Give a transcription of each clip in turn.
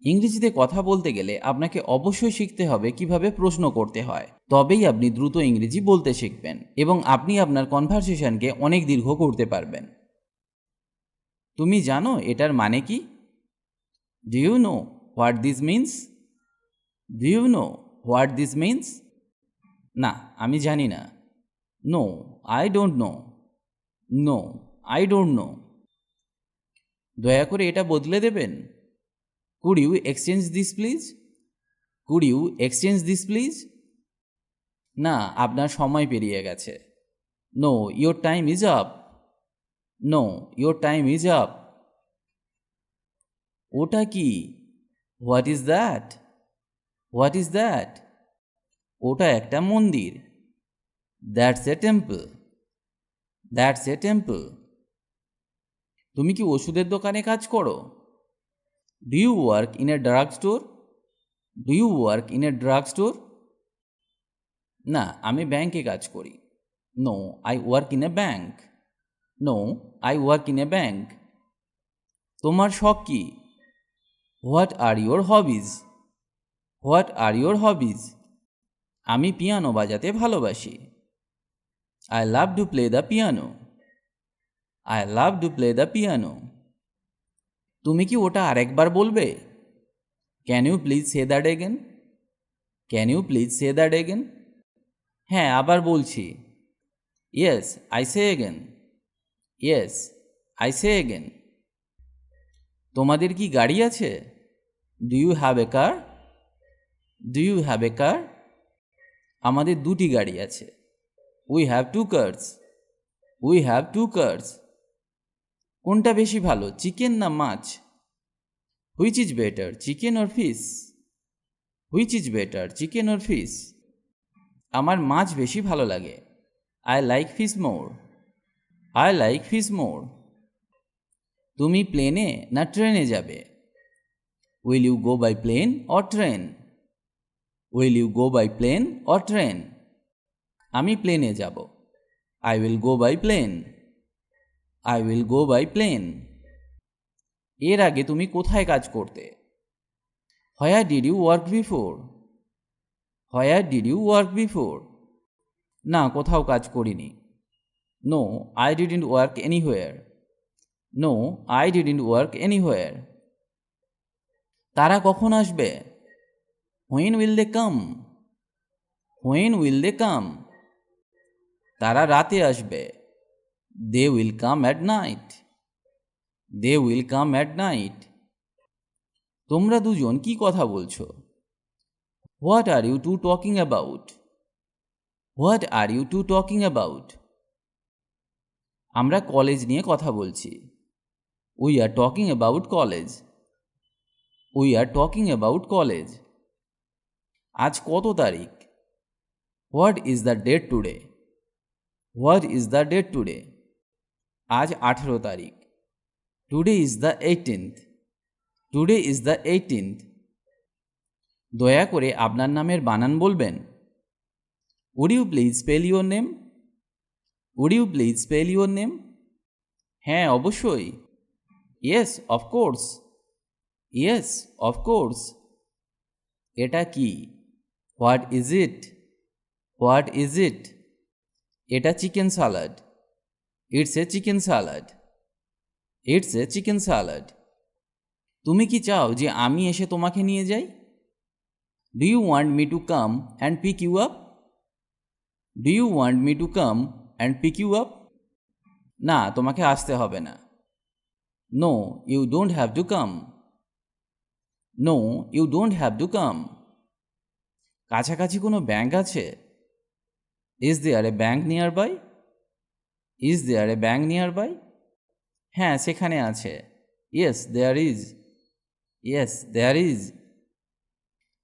ইংরেজিতে কথা বলতে গেলে আপনাকে অবশ্যই শিখতে হবে কিভাবে প্রশ্ন করতে হয়, তবেই আপনি দ্রুত ইংরেজি বলতে শিখবেন এবং আপনি আপনার কনভারসেশনকে অনেক দীর্ঘ করতে পারবেন। তুমি জানো এটার মানে কি? Do you know what this means? Do you know what this means? না, আমি জানি না। No, I don't know. No, I don't know. দয়া করে এটা বদলে দেবেন? Could you exchange this please? Could you exchange this please? না, আপনার সময় পেরিয়ে গেছে। No, your time is up. No, your time is up. ওটা কি? What is that? What is that? ওটা একটা মন্দির। That's a temple. That's a temple. তুমি কি ওষুধের দোকানে কাজ করো? Do you work in a drug store? Do you work in a drug store? না, আমি ব্যাংকে কাজ করি। No, I work in a bank. No, I work in a bank. তোমার শখ কি? What are your hobbies? What are your hobbies? আমি piano বাজাতে ভালোবাসি। I love to play the piano. I love to play the piano. তুমি কি ওটা আরেকবার বলবে? Can you please say that again? Can you please say that again? হ্যাঁ, আবার বলছি। Yes, I say again. Yes, I say again. তোমাদের কি গাড়ি আছে? Do you have a car? Do you have a car? আমাদের দুটি গাড়ি আছে। We have two cars. We have two cars. কোনটা বেশি ভালো, চিকেন না মাছ? Which is better, chicken or fish? Which is better, chicken or fish? আমার মাছ বেশি ভালো লাগে। I like fish more. I like fish more. তুমি প্লেনে না ট্রেনে যাবে? Will you go by plane or train? Will you go by plane or train? আমি প্লেনে যাব। I will go by plane. I will go by plane. এর আগে তুমি কোথায় কাজ করতে? Where did you work before? Where did you work before? না, কোথাও কাজ করিনি। No, I didn't work anywhere. No, I didn't work anywhere. তারা কখন আসবে? When will they come? When will they come? তারা রাতে আসবে। They will come at night. They will come at night. তোমরা দুজন কি কথা বলছো? What are you two talking about? What are you two talking about? আমরা কলেজ নিয়ে কথা বলছি। We are talking about college. We are talking about college. আজ কত তারিখ? What is the date today? What is the date today? আজ 18 তারিখ। Today is the 18th। Today is the 18th। দয়া করে আপনার নামের বানান বলবেন? Would you please spell your name? Would you please spell your name? হ্যাঁ, অবশ্যই। Yes, of course. Yes, of course. এটা কি? What is it? What is it? এটা chicken salad. It's a chicken salad. It's a chicken salad. তুমি কি চাও যে আমি এসে তোমাকে নিয়ে যাই? Do you want me to come and pick you up? Do you want me to come and pick you up? না, তোমাকে আসতে হবে না। No, you don't have to come. No, you don't have to come. কাছাকাছি কোনো bank আছে? Is there a bank nearby? Is there a bank nearby? হ্যাঁ, সেখানে আছে। Yes, there is. Yes, there is.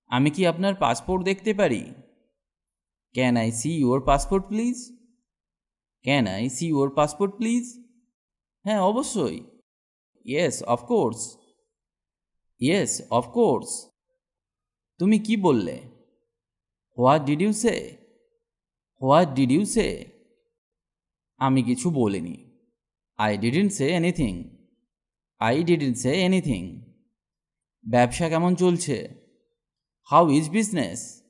আমি কি আপনার passport দেখতে পারি? Can I see your passport please? Can I see your passport please? হ্যাঁ, অবশ্যই। Yes, of course. Yes, of course. তুমি কি বললে? What did you say? What did you say? আমি কিছু বলিনি। I didn't say anything. I didn't say anything. ব্যবসা কেমন চলছে? How is business?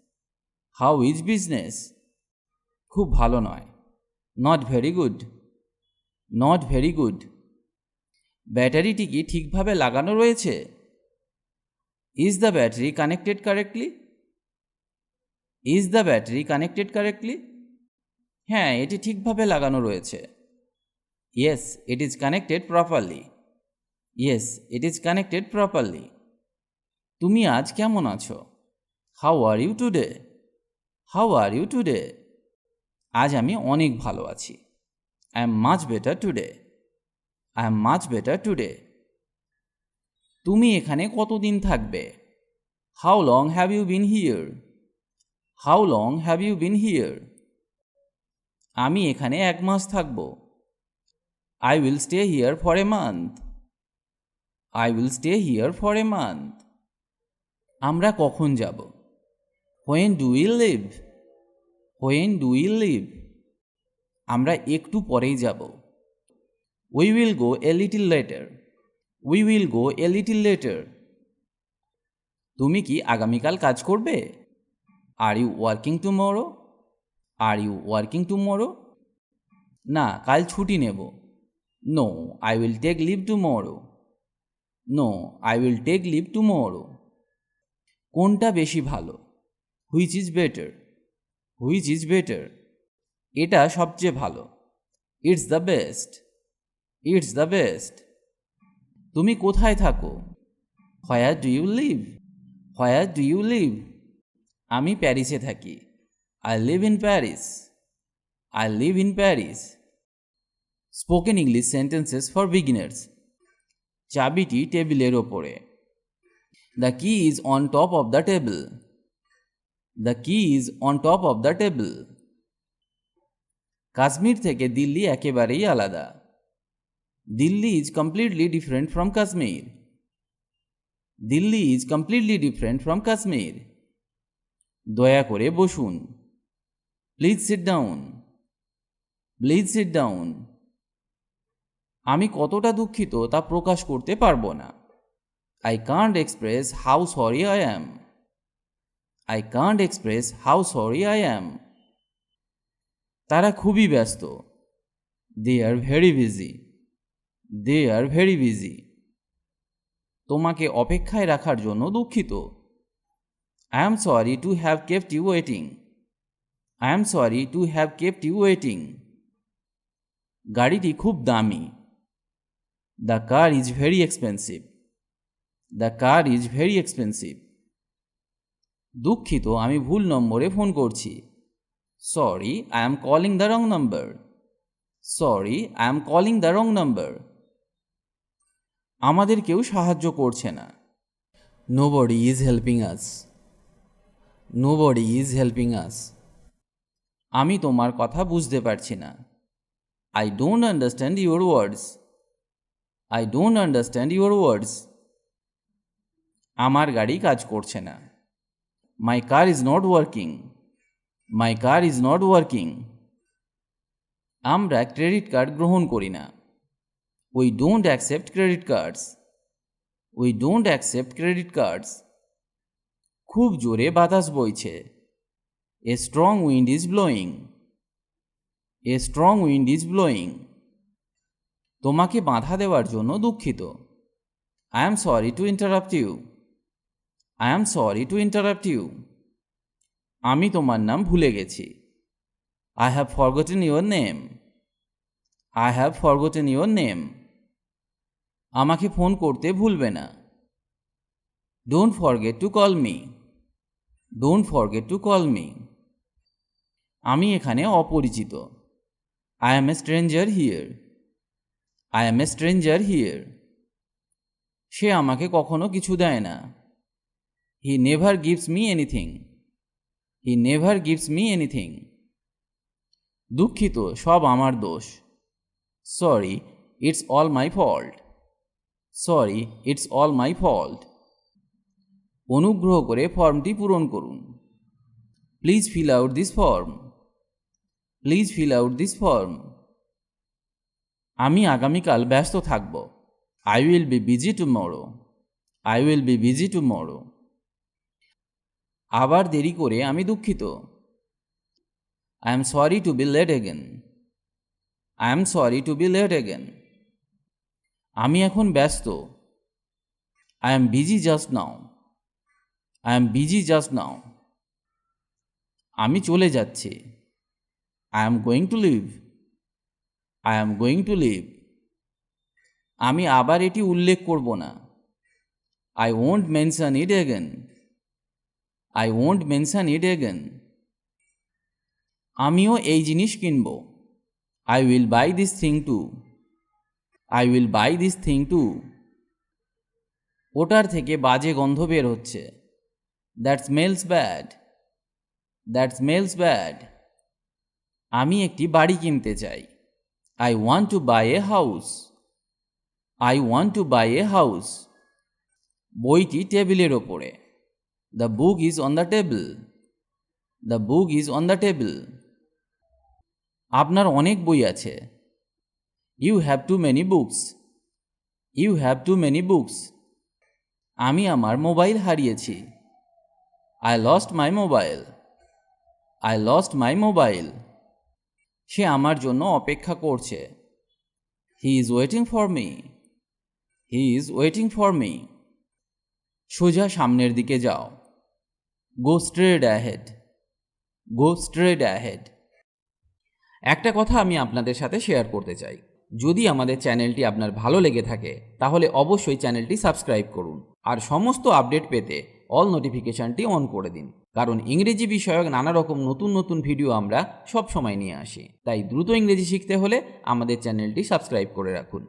How is business? খুব ভালো নয়। Not very good. Not very good. ব্যাটারিটি কি ঠিকভাবে লাগানো রয়েছে? Is the battery connected correctly? Is the battery connected correctly? হ্যাঁ, এটি ঠিকভাবে লাগানো রয়েছে। Yes, it is connected properly. Yes, it is connected properly. তুমি আজ কেমন আছো? How are you today? How are you today? আজ আমি অনেক ভালো আছি। I am much better today. I am much better today. তুমি এখানে কতদিন থাকবে? How long have you been here? How long have you been here? আমি এখানে 1 মাস থাকব। I will stay here for a month. I will stay here for a month. আমরা কখন যাব? When do we leave? When do we leave? আমরা একটু পরেই যাব। We will go a little later. We will go a little later. তুমি কি আগামীকাল কাজ করবে? Are you working tomorrow? Are you working tomorrow? না, কাল ছুটি নেব। No, I will take leave tomorrow. No, I will take leave tomorrow. কোনটা বেশি ভালো? Which is better? Which is better? এটা সবচেয়ে ভালো। It's the best. It's the best. তুমি কোথায় থাকো? Where do you live? Where do you live? আমি প্যারিসে থাকি। I live in Paris. I live in Paris. Spoken English sentences for beginners. চাবিটি টেবিলের ওপরে। The key is on top of the table. The key is on top of the table. Kashmir থেকে দিল্লি একেবারেই আলাদা। Delhi is completely different from Kashmir. Delhi is completely different from Kashmir. দয়া করে বসুন। Please sit down. Please sit down. আমি কতটা দুঃখিত তা প্রকাশ করতে পারবো না। I can't express how sorry I am. I can't express how sorry I am. তারা খুবই ব্যস্ত। They are very busy. They are very busy. তোমাকে অপেক্ষায় রাখার জন্য দুঃখিত। I am sorry to have kept you waiting. I am sorry to have kept you waiting. গাড়িটি খুব দামি। The car is very expensive. The car is very expensive. দুঃখিত, আমি ভুল নম্বরে ফোন করছি। Sorry, I am calling the wrong number. Sorry, I am calling the wrong number. আমাদের কেউ সাহায্য করছে না। Nobody is helping us. Nobody is helping us. আমি তোমার কথা বুঝতে পারছি না। I don't understand your words. I don't understand your words. আমার গাড়ি কাজ করছে না। My car is not working. My car is not working. আমরা ক্রেডিট কার্ড গ্রহণ করি না। We don't accept credit cards. We don't accept credit cards. খুব জোরে বাতাস বইছে। A strong wind is blowing. A strong wind is blowing. তোমাকে বাধা দেওয়ার জন্য দুঃখিত। I am sorry to interrupt you. I am sorry to interrupt you. আমি তোমার নাম ভুলে গেছি। I have forgotten your name. I have forgotten your name. আমাকে ফোন করতে ভুলবে না। Don't forget to call me. Don't forget to call me. আমি এখানে অপরিচিত। I am a stranger here. I am a stranger here. সে আমাকে কখনো কিছু দেয় না। He never gives me anything. He never gives me anything. দুঃখিত, সব আমার দোষ। Sorry, it's all my fault. Sorry, it's all my fault. অনুগ্রহ করে ফর্মটি পূরণ করুন। Please fill out this form. Please fill out this form. আমি আগামীকাল ব্যস্ত থাকব। I will be busy tomorrow. I will be busy tomorrow. আবার দেরি করে আমি দুঃখিত। I am sorry to be late again. I am sorry to be late again. আমি এখন ব্যস্ত। I am busy just now. I am busy just now. আমি চলে যাচ্ছি। I am going to leave. I am going to leave. আমি আবার এটি উল্লেখ করব না। I won't mention it again. I won't mention it again. আমিও এই জিনিস কিনব। I will buy this thing too. I will buy this thing too. ওটার থেকে বাজে গন্ধ বের হচ্ছে। That smells bad. That smells bad. আমি একটি বাড়ি কিনতে চাই। I want to buy a house. I want to buy a house. বইটি টেবিলের ওপরে। The book is on the table. The book is on the table. আপনার অনেক বই আছে। You have too many books. You have too many books. আমি আমার mobile হারিয়েছি। I lost my mobile. I lost my mobile. সে আমার জন্য অপেক্ষা করছে। He is waiting for me. He is waiting for me. সোজা সামনের দিকে যাও। Go straight ahead. Go straight ahead. একটা কথা আমি আপনাদের সাথে শেয়ার করতে চাই। যদি আমাদের চ্যানেলটি আপনার ভালো লেগে থাকে তাহলে অবশ্যই চ্যানেলটি সাবস্ক্রাইব করুন আর সমস্ত আপডেট পেতে অল নোটিফিকেশনটি অন করে দিন, কারণ ইংরেজি বিষয়ক নানা রকম নতুন নতুন ভিডিও আমরা সব সময় নিয়ে আসি। তাই দ্রুত ইংরেজি শিখতে হলে আমাদের চ্যানেলটি সাবস্ক্রাইব করে রাখুন।